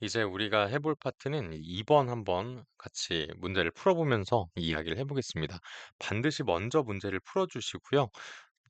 이제 우리가 해볼 파트는 2번 한번 같이 문제를 풀어보면서 이야기를 해보겠습니다. 반드시 먼저 문제를 풀어주시고요.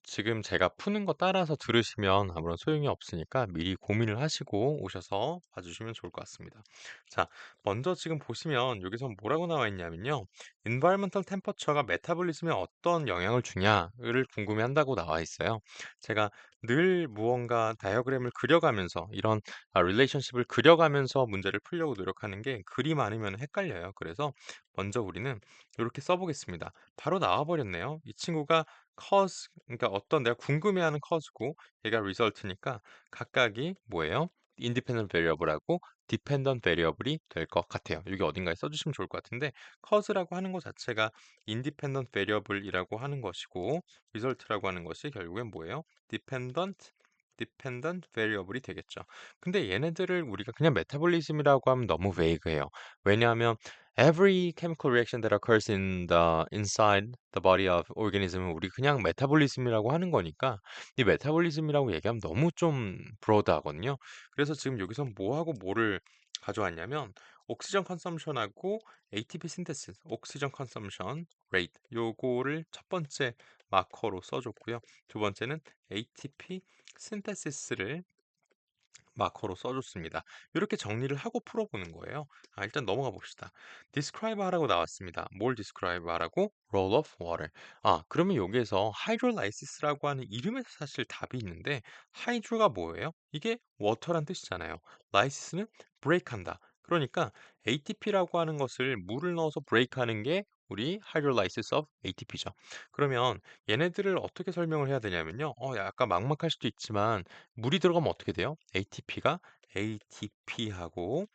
지금 제가 푸는 거 따라서 들으시면 아무런 소용이 없으니까 미리 고민을 하시고 오셔서 봐주시면 좋을 것 같습니다. 자, 먼저 지금 보시면 여기서 뭐라고 나와 있냐면요. Environmental temperature가 메타볼리즘에 어떤 영향을 주냐를 궁금해한다고 나와 있어요. 제가 늘 무언가 다이어그램을 그려가면서 이런 릴레이션십을 그려가면서 문제를 풀려고 노력하는 게 글이 많으면 헷갈려요. 그래서 먼저 우리는 이렇게 써보겠습니다. 바로 나와버렸네요. 이 친구가 cause, 그러니까 어떤 내가 궁금해하는 cause고 얘가 result니까 각각이 뭐예요? independent variable하고 dependent variable이 될 것 같아요. 여기 어딘가에 써주시면 좋을 것 같은데 cause라고 하는 것 자체가 independent variable이라고 하는 것이고 result라고 하는 것이 결국엔 뭐예요? dependent variable이 되겠죠. 근데 얘네들을 우리가 그냥 메타볼리즘이라고 하면 너무 vague해요. 왜냐하면 every chemical reaction that occurs in the inside the body of organism은 우리 그냥 메타볼리즘이라고 하는 거니까 이 메타볼리즘이라고 얘기하면 너무 좀 브로드하거든요. 그래서 지금 여기서 뭐하고 뭐를 가져왔냐면 옥시전 컨섬션하고 ATP 신테시스, 옥시전 컨섬션 레이트 요거를 첫 번째 마커로 써줬고요. 두 번째는 ATP 신테시스를 마커로 써줬습니다. 이렇게 정리를 하고 풀어보는 거예요. 일단 넘어가 봅시다. describe 하라고 나왔습니다. 뭘 describe 하라고? roll of water. 그러면 여기에서 hydrolysis라고 하는 이름에서 사실 답이 있는데 hydro가 뭐예요? 이게 water란 뜻이잖아요. lysis는 break한다. 그러니까 ATP라고 하는 것을 물을 넣어서 break하는 게 우리 hydrolysis of ATP죠. 그러면 얘네들을 어떻게 설명을 해야 되냐면요. 약간 막막할 수도 있지만 물이 들어가면 어떻게 돼요? ATP가 ATP하고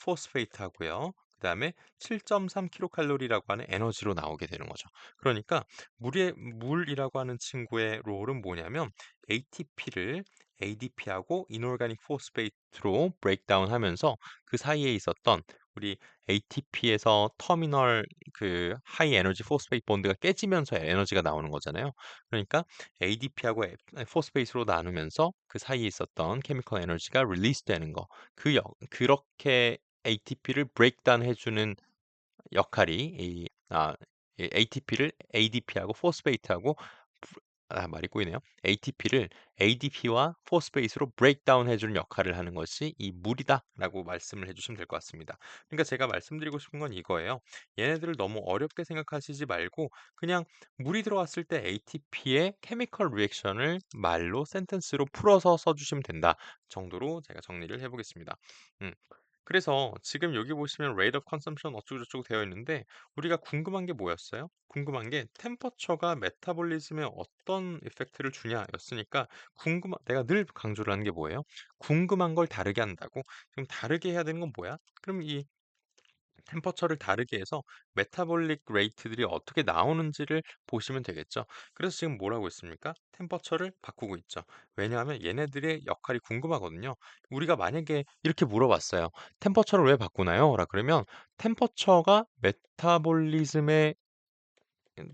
포스페이트하고요. 그다음에 7.3kcal라고 하는 에너지로 나오게 되는 거죠. 그러니까 물이라고 하는 친구의 롤은 뭐냐면 ATP를 ADP하고 이노르가닉 포스페이트로 브레이크다운 하면서 그 사이에 있었던 우리 ATP에서 터미널 그 하이 에너지 포스페이트 본드가 깨지면서 에너지가 나오는 거잖아요. 그러니까 ADP하고 포스페이스로 나누면서 그 사이에 있었던 케미컬 에너지가 릴리스 되는 거. 그렇게 ATP를 브레이크다운 해주는 역할이 ATP를 ADP하고 포스페이트하고 말이 꼬이네요. ATP를 ADP와 포스페이스로 브레이크다운 해주는 역할을 하는 것이 이 물이다라고 말씀을 해주시면 될 것 같습니다. 그러니까 제가 말씀드리고 싶은 건 이거예요. 얘네들을 너무 어렵게 생각하시지 말고 그냥 물이 들어왔을 때 ATP의 케미컬 리액션을 말로 센텐스로 풀어서 써주시면 된다 정도로 제가 정리를 해보겠습니다. 음. 그래서 지금 여기 보시면 rate of consumption 어쩌고저쩌고 되어 있는데 우리가 궁금한 게 뭐였어요? 궁금한 게 템퍼처가 메타볼리즘에 어떤 이펙트를 주냐였으니까 내가 늘 강조를 하는 게 뭐예요? 궁금한 걸 다르게 한다고? 그럼 다르게 해야 되는 건 뭐야? 그럼 이 템퍼처를 다르게 해서 메타볼릭 레이트들이 어떻게 나오는지를 보시면 되겠죠. 그래서 지금 뭐라고 했습니까? 템퍼처를 바꾸고 있죠. 왜냐하면 얘네들의 역할이 궁금하거든요. 우리가 만약에 이렇게 물어봤어요. 템퍼처를 왜 바꾸나요? 라 그러면 템퍼처가 메타볼리즘에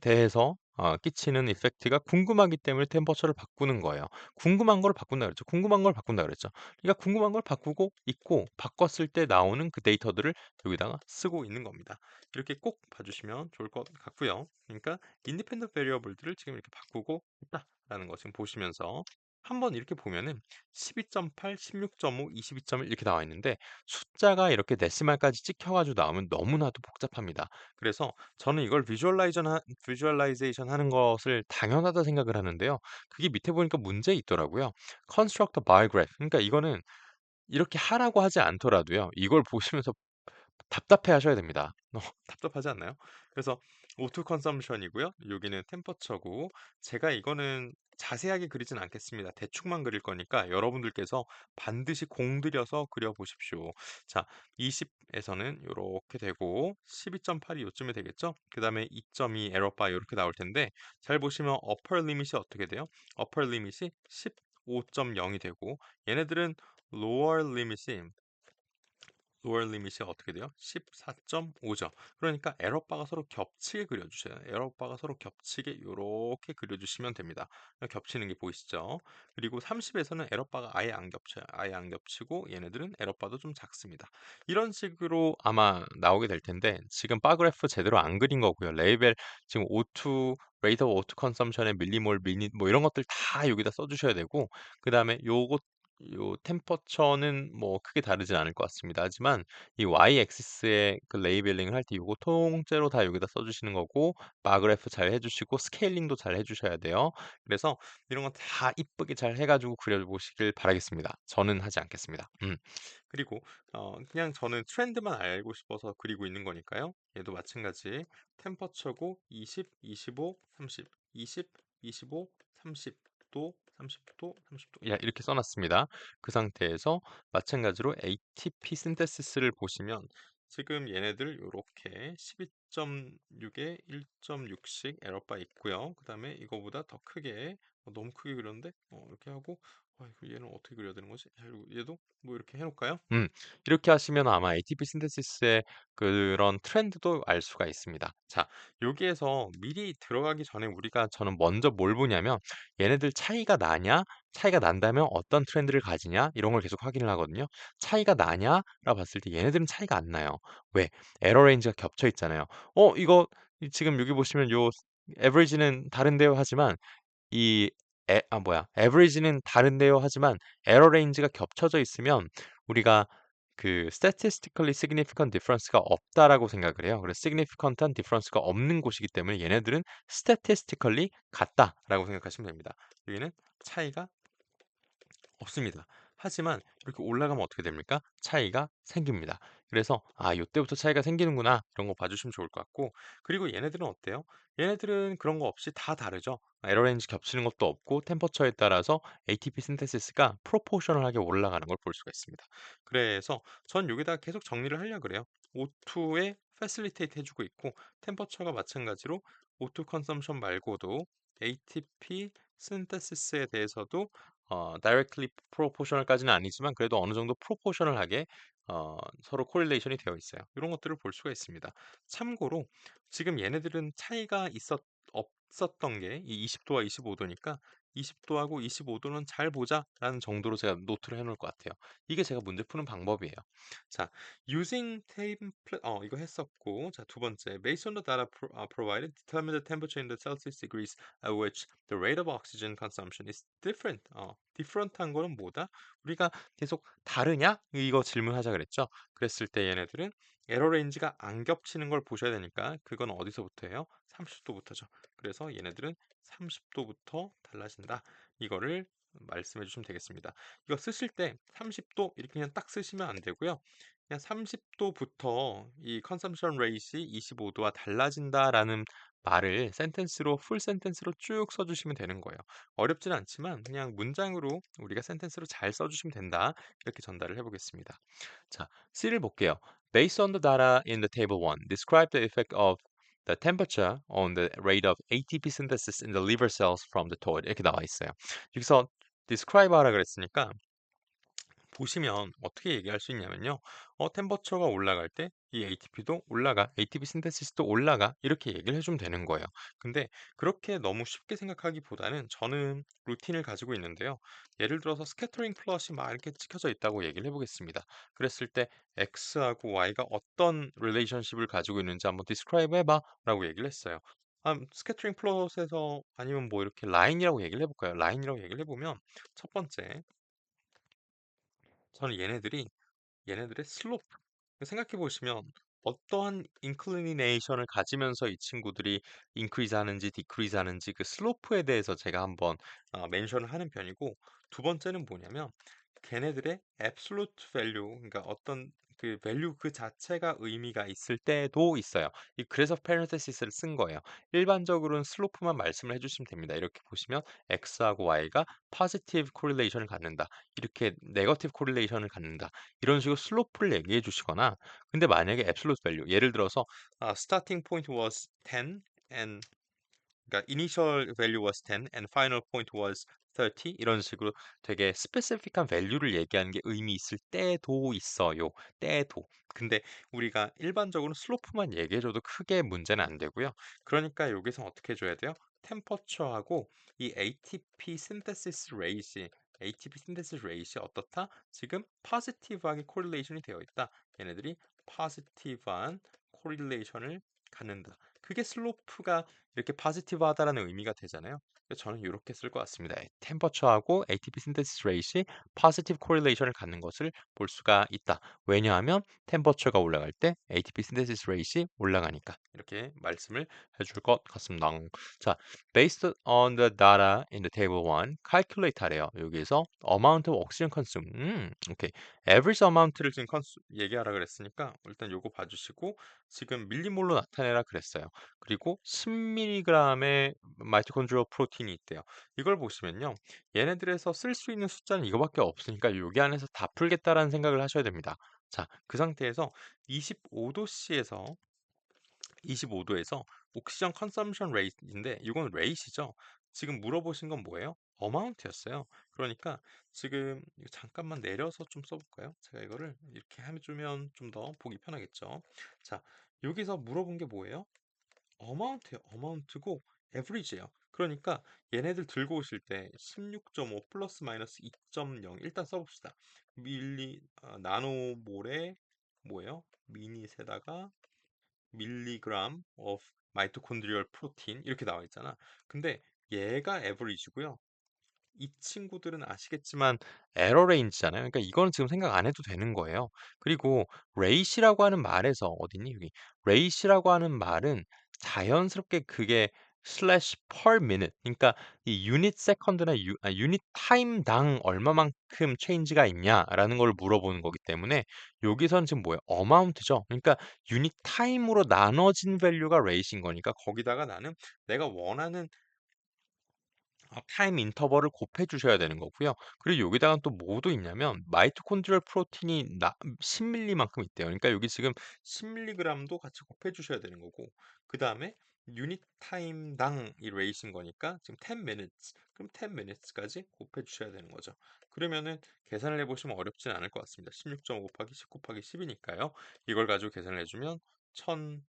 대해서 끼치는 이펙트가 궁금하기 때문에 템퍼처를 바꾸는 거예요. 궁금한 걸 바꾼다 그랬죠. 궁금한 걸 바꾼다 그랬죠. 그러니까 궁금한 걸 바꾸고 있고 바꿨을 때 나오는 그 데이터들을 여기다가 쓰고 있는 겁니다. 이렇게 꼭 봐주시면 좋을 것 같고요. 그러니까 인디펜던트 베리어블들을 지금 이렇게 바꾸고 있다라는 거 지금 보시면서 한번 이렇게 보면은 12.8, 16.5, 22.1 이렇게 나와 있는데 숫자가 이렇게 데시말까지 찍혀가지고 나오면 너무나도 복잡합니다. 그래서 저는 이걸 비주얼라이제이션 하는 것을 당연하다 생각을 하는데요. 그게 밑에 보니까 문제 있더라고요. Construct a bar graph. 그러니까 이거는 이렇게 하라고 하지 않더라도요. 이걸 보시면서 답답해 하셔야 됩니다. 답답하지 않나요? 그래서 O2 컨섬션이고요. 여기는 템퍼처고 제가 이거는 자세하게 그리진 않겠습니다. 대충만 그릴 거니까 여러분들께서 반드시 공들여서 그려보십시오. 자, 20에서는 이렇게 되고 12.8이 요쯤에 되겠죠? 그 다음에 2.2 에러바 이렇게 나올 텐데 잘 보시면 upper limit이 어떻게 돼요? upper limit이 15.0이 되고 얘네들은 lower limit이 lower limit이 어떻게 돼요? 14.5죠. 그러니까 에러바가 서로 겹치게 그려주셔요. 에러바가 서로 겹치게 이렇게 그려주시면 됩니다. 겹치는 게 보이시죠? 그리고 30에서는 에러바가 아예 안 겹쳐요. 아예 안 겹치고 얘네들은 에러바도 좀 작습니다. 이런 식으로 아마 나오게 될 텐데 지금 바 그래프 제대로 안 그린 거고요. 레이벨 지금 O2 rate of O2 consumption의 밀리몰, 미닛 뭐 이런 것들 다 여기다 써주셔야 되고 그 다음에 요 템퍼처는 뭐 크게 다르진 않을 것 같습니다. 하지만 이 y 엑시스의 그 레이벨링을 할 때 요거 통째로 다 여기다 써주시는 거고 바 그래프 잘 해주시고 스케일링도 잘 해주셔야 돼요. 그래서 이런 거 다 이쁘게 잘 해가지고 그려보시길 바라겠습니다. 저는 하지 않겠습니다. 그리고 그냥 저는 트렌드만 알고 싶어서 그리고 있는 거니까요. 얘도 마찬가지 템퍼처고 20, 25, 30, 20, 25, 30도, 30도, 30도 이렇게 써놨습니다. 그 상태에서 마찬가지로 ATP 신테시스를 보시면 지금 얘네들 이렇게 12.6에 1.6씩 에러바 있고요. 그 다음에 이거보다 더 크게 너무 크게 그렸는데 이렇게 하고 얘는 어떻게 그려야 되는 거지? 그리고 얘도 뭐 이렇게 해놓을까요? 이렇게 하시면 아마 ATP 신테시스의 그런 트렌드도 알 수가 있습니다. 자, 여기에서 미리 들어가기 전에 저는 먼저 뭘 보냐면 얘네들 차이가 나냐? 차이가 난다면 어떤 트렌드를 가지냐? 이런 걸 계속 확인을 하거든요. 차이가 나냐? 라 봤을 때 얘네들은 차이가 안 나요. 왜? 에러 레인지가 겹쳐 있잖아요. 이거 지금 여기 보시면 요 에버리지는 다른데요 하지만 이 에버리지는 다른데요 하지만 에러 레인지가 겹쳐져 있으면 우리가 그 statistically significant difference가 없다라고 생각을 해요. 그래서 significant한 difference가 없는 곳이기 때문에 얘네들은 statistically 같다라고 생각하시면 됩니다. 여기는 차이가 없습니다. 하지만 이렇게 올라가면 어떻게 됩니까? 차이가 생깁니다. 그래서 요때부터 차이가 생기는구나 이런 거 봐주시면 좋을 것 같고 그리고 얘네들은 어때요? 얘네들은 그런 거 없이 다 다르죠. 에러 레인지 겹치는 것도 없고 템퍼처에 따라서 ATP 신테시스가 프로포셔널하게 올라가는 걸 볼 수가 있습니다. 그래서 전 여기다 계속 정리를 하려고 그래요. O2에 패실리테이트 해주고 있고 템퍼처가 마찬가지로 O2 컨섬션 말고도 ATP 신테시스에 대해서도 directly proportional까지는 아니지만 그래도 어느 정도 proportional하게 서로 correlation이 되어 있어요. 이런 것들을 볼 수가 있습니다. 참고로 지금 얘네들은 차이가 없었던 게 이 20도와 25도니까 20도하고 25도는 잘 보자라는 정도로 제가 노트를 해놓을 것 같아요. 이게 제가 문제 푸는 방법이에요. 자, using template 이거 했었고, 자, 두 번째, based on the data provided, determine the temperature in the Celsius degrees at which the rate of oxygen consumption is different. different한 거는 뭐다? 우리가 계속 다르냐? 이거 질문하자 그랬죠. 그랬을 때 얘네들은 에러 레인지가 안 겹치는 걸 보셔야 되니까 그건 어디서부터예요? 30도부터죠. 그래서 얘네들은 30도부터 달라진다. 이거를 말씀해 주시면 되겠습니다. 이거 쓰실 때 30도 이렇게 그냥 딱 쓰시면 안 되고요. 그냥 30도부터 이 컨섬션 레이시 25도와 달라진다라는 말을 센텐스로 풀 센텐스로 쭉 써주시면 되는 거예요. 어렵진 않지만 그냥 문장으로 우리가 센텐스로 잘 써주시면 된다. 이렇게 전달을 해보겠습니다. 자, C를 볼게요. Based on the data in the table 1, describe the effect of the temperature on the rate of ATP synthesis in the liver cells from the toilet. 이렇게 나와 있어요. 여기서 describe 하라 그랬으니까 보시면 어떻게 얘기할 수 있냐면요. 템퍼처가 올라갈 때 이 ATP도 올라가, ATP 신테시스도 올라가 이렇게 얘기를 해주면 되는 거예요. 근데 그렇게 너무 쉽게 생각하기보다는 저는 루틴을 가지고 있는데요. 예를 들어서 스캐터링 플롯이 막 이렇게 찍혀져 있다고 얘기를 해보겠습니다. 그랬을 때 X하고 Y가 어떤 릴레이션십을 가지고 있는지 한번 디스크라이브 해봐 라고 얘기를 했어요. 스캐터링 플롯에서 아니면 뭐 이렇게 라인이라고 얘기를 해볼까요? 라인이라고 얘기를 해보면 첫 번째 저는 얘네들의 슬로프 생각해 보시면 어떠한 인클리네이션을 가지면서 이 친구들이 인크리즈 하는지 디크리즈 하는지 그 슬로프에 대해서 제가 한번 멘션을 하는 편이고 두 번째는 뭐냐면 걔네들의 absolute value 그러니까 어떤 그 value 그 자체가 의미가 있을 때도 있어요. 그래서 parenthesis를 쓴 거예요. 일반적으로는 슬로프만 말씀을 해주시면 됩니다. 이렇게 보시면 x하고 y가 positive correlation을 갖는다. 이렇게 negative correlation을 갖는다. 이런 식으로 슬로프를 얘기해 주시거나 근데 만약에 absolute value 예를 들어서 starting point was 10 and 그러니까 initial value was 10 and final point was 30 이런 식으로 되게 스페시픽한 밸류를 얘기하는 게 의미 있을 때도 있어요. 때도. 근데 우리가 일반적으로 슬로프만 얘기해 줘도 크게 문제는 안 되고요. 그러니까 여기서 어떻게 해 줘야 돼요? 템퍼처하고 이 ATP synthesis rate이 ATP synthesis rate이 어떻다? 지금 포지티브하게 코릴레이션이 되어 있다. 얘네들이 포지티브한 코릴레이션을 갖는다. 그게 슬로프가 이렇게 포지티브하다라는 의미가 되잖아요. 그래서 저는 이렇게 쓸 것 같습니다. 템퍼처하고 ATP synthesis rate이 positive correlation을 갖는 것을 볼 수가 있다. 왜냐하면 템퍼처가 올라갈 때 ATP synthesis rate이 올라가니까 이렇게 말씀을 해줄 것 같습니다. 자, based on the data in the table 1, calculate 하래요. 여기서 amount of oxygen consumed. 오케이. average amount를 지금 얘기하라 그랬으니까 일단 요거 봐주시고 지금 밀리몰로 나타내라 그랬어요. 그리고 10mg의 마이토콘드리얼 프로틴이 있대요. 이걸 보시면요. 얘네들에서 쓸 수 있는 숫자는 이거밖에 없으니까 여기 안에서 다 풀겠다라는 생각을 하셔야 됩니다. 자, 그 상태에서 25도씨에서 25도에서 옥시전 컨섬션 레이트인데 이건 레이시죠. 지금 물어보신 건 뭐예요? 어마운트였어요. 그러니까 지금 이거 잠깐만 내려서 좀 써볼까요? 제가 이거를 이렇게 해주면 좀 더 보기 편하겠죠. 자, 여기서 물어본 게 뭐예요? 어마운트예요. 어마운트고 에브리지예요. 그러니까 얘네들 들고 오실 때 16.5 플러스 마이너스 2.0 일단 써봅시다. 나노몰에 뭐예요? 미닛에다가 밀리그램 of 마이토콘드리얼 프로틴 이렇게 나와 있잖아. 근데 얘가 에버리지고요. 이 친구들은 아시겠지만 에러 레인지잖아요. 그러니까 이거는 지금 생각 안 해도 되는 거예요. 그리고 레이시라고 하는 말에서 어디니? 여기 레이시라고 하는 말은 자연스럽게 그게 슬래시 per minute 그러니까 이 유닛 세컨드나 유닛 타임당 얼마만큼 체인지가 있냐라는 걸 물어보는 거기 때문에 여기선 지금 뭐예요? 어마운트죠. 그러니까 유닛 타임으로 나눠진 밸류가 레이시인 거니까 거기다가 나는 내가 원하는 타임 인터벌을 곱해 주셔야 되는 거고요. 그리고 여기다가 또 뭐도 있냐면 마이토콘드리얼 프로틴이 10ml만큼 있대요. 그러니까 여기 지금 10mg도 같이 곱해 주셔야 되는 거고 그다음에 유닛 타임당 이 레이신 거니까 지금 10 minutes 그럼 10 minutes까지 곱해 주셔야 되는 거죠. 그러면은 계산을 해보시면 어렵진 않을 것 같습니다. 16.5 곱하기 10 곱하기 10이니까요. 이걸 가지고 계산을 해주면 1000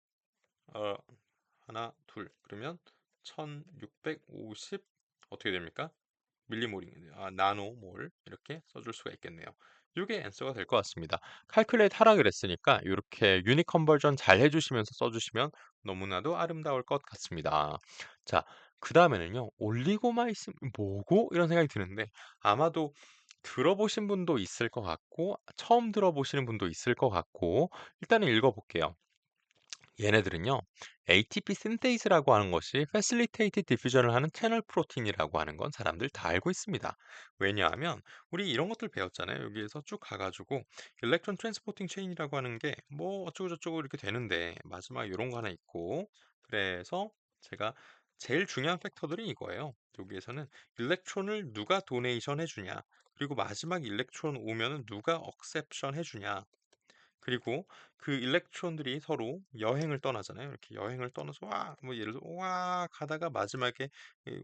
하나 둘 그러면 1650 어떻게 됩니까? 밀리몰이 나노몰 이렇게 써줄 수가 있겠네요. 이게 앤서가 될 것 같습니다. 칼큘레이트 하라 그랬으니까 이렇게 유닛 컨버전 잘 해주시면서 써주시면 너무나도 아름다울 것 같습니다. 자, 그 다음에는요. 올리고마이신 뭐고? 이런 생각이 드는데 아마도 들어보신 분도 있을 것 같고 처음 들어보시는 분도 있을 것 같고 일단은 읽어볼게요. 얘네들은요, ATP synthese라고 하는 것이 facilitated diffusion을 하는 채널 프로틴이라고 하는 건 사람들 다 알고 있습니다. 왜냐하면 우리 이런 것들 배웠잖아요. 여기에서 쭉 가가지고 electron transporting chain이라고 하는 게 뭐 어쩌고저쩌고 이렇게 되는데 마지막 이런 거 하나 있고 그래서 제가 제일 중요한 팩터들이 이거예요. 여기에서는 일렉트론을 누가 도네이션 해주냐 그리고 마지막 일렉트론 오면은 누가 억셉션 해주냐 그리고 그 일렉트론들이 서로 여행을 떠나잖아요. 이렇게 여행을 떠나서 뭐 예를 들어 가다가 마지막에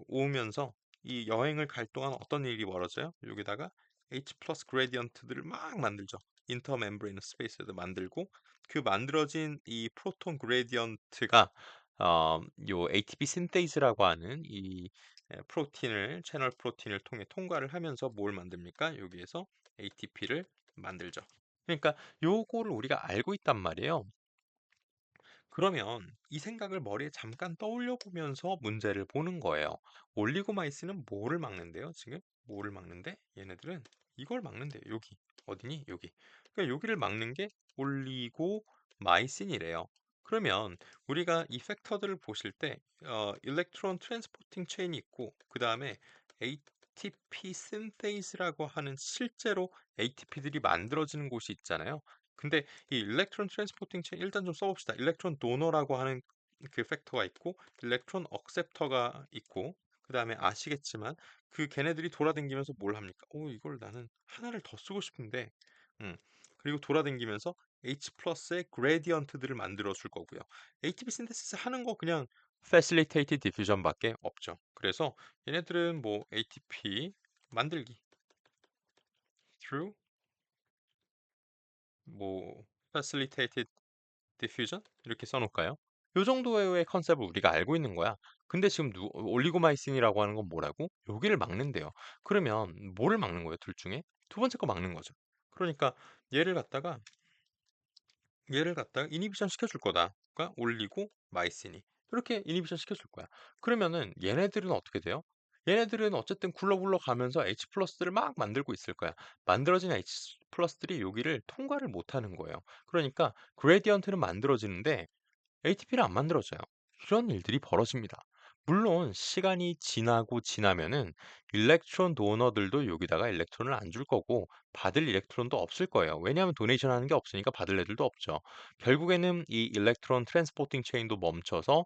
오면서 이 여행을 갈 동안 어떤 일이 벌어져요? 여기다가 H 플러스 그레디언트들을 막 만들죠. 인터 멤브레인 스페이스에도 만들고 그 만들어진 이 프로톤 그레디언트가 요 ATP 신테이즈라고 하는 이 프로틴을 채널 프로틴을 통해 통과를 하면서 뭘 만듭니까? 여기에서 ATP를 만들죠. 그러니까 요거를 우리가 알고 있단 말이에요. 그러면 이 생각을 머리에 잠깐 떠올려 보면서 문제를 보는 거예요. 올리고마이스는 뭐를 막는데요? 지금 뭐를 막는데? 얘네들은 이걸 막는데요. 여기 어디니? 여기. 그러니까 여기를 막는 게 올리고마이신이래요. 그러면 우리가 이 팩터들을 보실 때 일렉트론 트랜스포팅 체인이 있고 그 다음에 ATP synthese라고 하는 실제로 ATP들이 만들어지는 곳이 있잖아요. 근데 이 일렉트론 트랜스포팅 체인 일단 좀 써봅시다. 일렉트론 도너라고 하는 그 팩터가 있고 일렉트론 억셉터가 있고 그 다음에 아시겠지만 그 걔네들이 돌아다니면서 뭘 합니까? 오 이걸 나는 하나를 더 쓰고 싶은데 음. 그리고 돌아다니면서 H 플러스의 그레디언트들을 만들어 줄 거고요. ATP 신테시스 하는 거 그냥 facilitated diffusion밖에 없죠. 그래서 얘네들은 뭐 ATP 만들기 through 뭐 facilitated diffusion 이렇게 써 놓을까요? 요 정도의 컨셉을 우리가 알고 있는 거야. 근데 지금 올리고마이신이라고 하는 건 뭐라고? 여기를 막는데요. 그러면 뭐를 막는 거예요? 둘 중에? 두 번째 거 막는 거죠. 그러니까 얘를 갖다가 이니비션 시켜줄 거다. 그러니까 올리고 마이신이 이렇게 이니비션 시켜줄 거야. 그러면은 얘네들은 어떻게 돼요? 얘네들은 어쨌든 굴러굴러 가면서 H 플러스를 막 만들고 있을 거야. 만들어진 H 플러스들이 여기를 통과를 못 하는 거예요. 그러니까 그레디언트는 만들어지는데 ATP를 안 만들어져요. 이런 일들이 벌어집니다. 물론 시간이 지나고 지나면은 일렉트론 도너들도 여기다가 일렉트론을 안 줄 거고 받을 일렉트론도 없을 거예요. 왜냐하면 도네이션 하는 게 없으니까 받을 애들도 없죠. 결국에는 이 일렉트론 트랜스포팅 체인도 멈춰서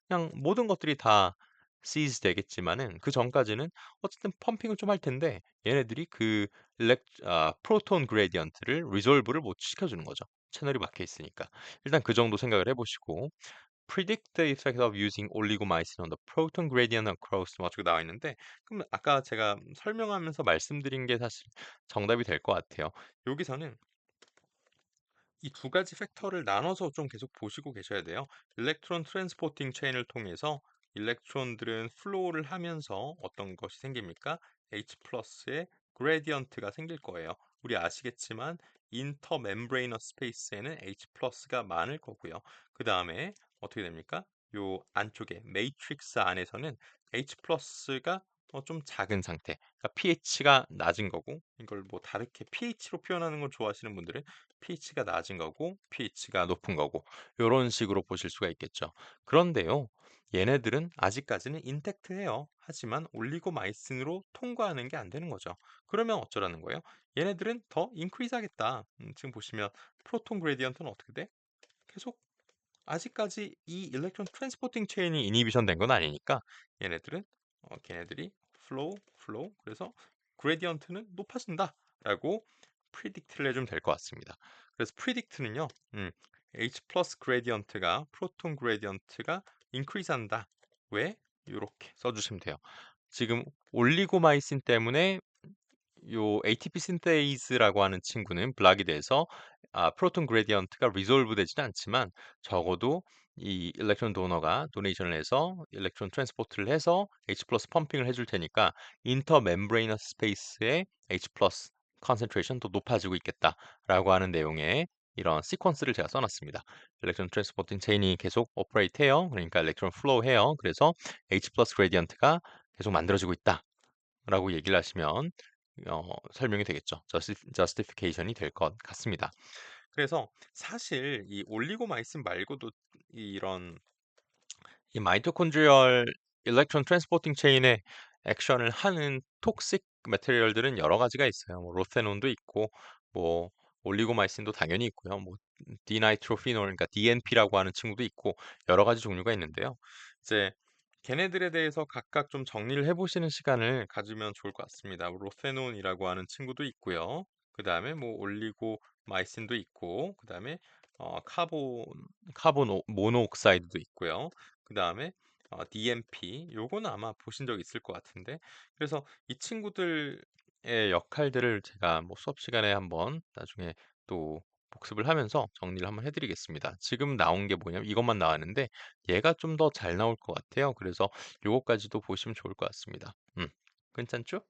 그냥 모든 것들이 다 시즈 되겠지만은 그 전까지는 어쨌든 펌핑을 좀 할 텐데 얘네들이 그 프로톤 그레디언트를 리졸브를 못 시켜주는 거죠. 채널이 막혀 있으니까. 일단 그 정도 생각을 해보시고 predict the effect of using oligomycin on the proton gradient across 뭐 어쩌고 나와 있는데 그럼 아까 제가 설명하면서 말씀드린 게 사실 정답이 될 것 같아요. 여기서는 이 두 가지 팩터를 나눠서 좀 계속 보시고 계셔야 돼요. 일렉트론 트랜스포팅 체인을 통해서 일렉트론들은 플로우를 하면서 어떤 것이 생깁니까? H 플러스의 그레디언트가 생길 거예요. 우리 아시겠지만 인터 멤브레이너 스페이스에는 H 플러스가 많을 거고요. 그 다음에 어떻게 됩니까? 요 안쪽에 매트릭스 안에서는 H 플러스가 좀 작은 상태, 그러니까 pH가 낮은 거고 이걸 뭐 다르게 pH로 표현하는 걸 좋아하시는 분들은 pH가 낮은 거고 pH가 높은 거고 이런 식으로 보실 수가 있겠죠. 그런데요. 얘네들은 아직까지는 인택트해요. 하지만 올리고마이신으로 통과하는 게 안 되는 거죠. 그러면 어쩌라는 거예요? 얘네들은 더 인크리즈 하겠다. 지금 보시면 프로톤 그레디언트는 어떻게 돼? 계속 아직까지 이 일렉트론 트랜스포팅 체인이 이니비션 된 건 아니니까 얘네들은 걔네들이 플로우 그래서 그레디언트는 높아진다라고 프리딕트를 해주면 될 것 같습니다. 그래서 프리딕트는요. H 플러스 그레디언트가 프로톤 그레디언트가 인크리즈 한다. 왜? 이렇게 써주시면 돼요. 지금 올리고마이신 때문에 요 ATP 신테이즈라고 하는 친구는 블락이 돼서 프로톤 그레디언트가 리졸브 되지는 않지만 적어도 이 일렉트론 도너가 도네이션을 해서 일렉트론 트랜스포트를 해서 H 플러스 펌핑을 해줄 테니까 인터 멤브레이너스 스페이스의 H 플러스 컨센트레이션 도 높아지고 있겠다라고 하는 내용의 이런 시퀀스를 제가 써놨습니다. 일렉트론 트랜스포팅 체인이 계속 오퍼레이트 해요. 그러니까 일렉트론 플로우 해요. 그래서 H 플러스 그레디언트가 계속 만들어지고 있다. 라고 얘기를 하시면 설명이 되겠죠. 저스티피케이션이 될 것 같습니다. 그래서 사실 이 올리고마이신 말고도 이런 이 마이토콘드리얼 일렉트론 트랜스포팅 체인의 액션을 하는 톡식 매테리얼들은 여러 가지가 있어요. 뭐 로테논도 있고 뭐 올리고마이신도 당연히 있고요. 뭐 디나이트로피놀 그러니까 DNP라고 하는 친구도 있고 여러 가지 종류가 있는데요. 이제 걔네들에 대해서 각각 좀 정리를 해보시는 시간을 가지면 좋을 것 같습니다. 로테논이라고 하는 친구도 있고요. 그 다음에 뭐 올리고마이신도 있고, 그 다음에 카본 모노옥사이드도 있고요. 그 다음에 DMP 요거는 아마 보신 적 있을 것 같은데 그래서 이 친구들의 역할들을 제가 뭐 수업 시간에 한번 나중에 또 복습을 하면서 정리를 한번 해드리겠습니다. 지금 나온 게 뭐냐면 이것만 나왔는데 얘가 좀 더 잘 나올 것 같아요. 그래서 요거까지도 보시면 좋을 것 같습니다. 괜찮죠?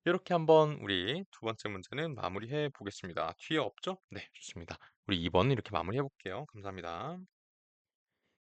이렇게 한번 우리 두 번째 문제는 마무리해 보겠습니다. 뒤에 없죠? 네, 좋습니다. 우리 2번 이렇게 마무리해 볼게요. 감사합니다.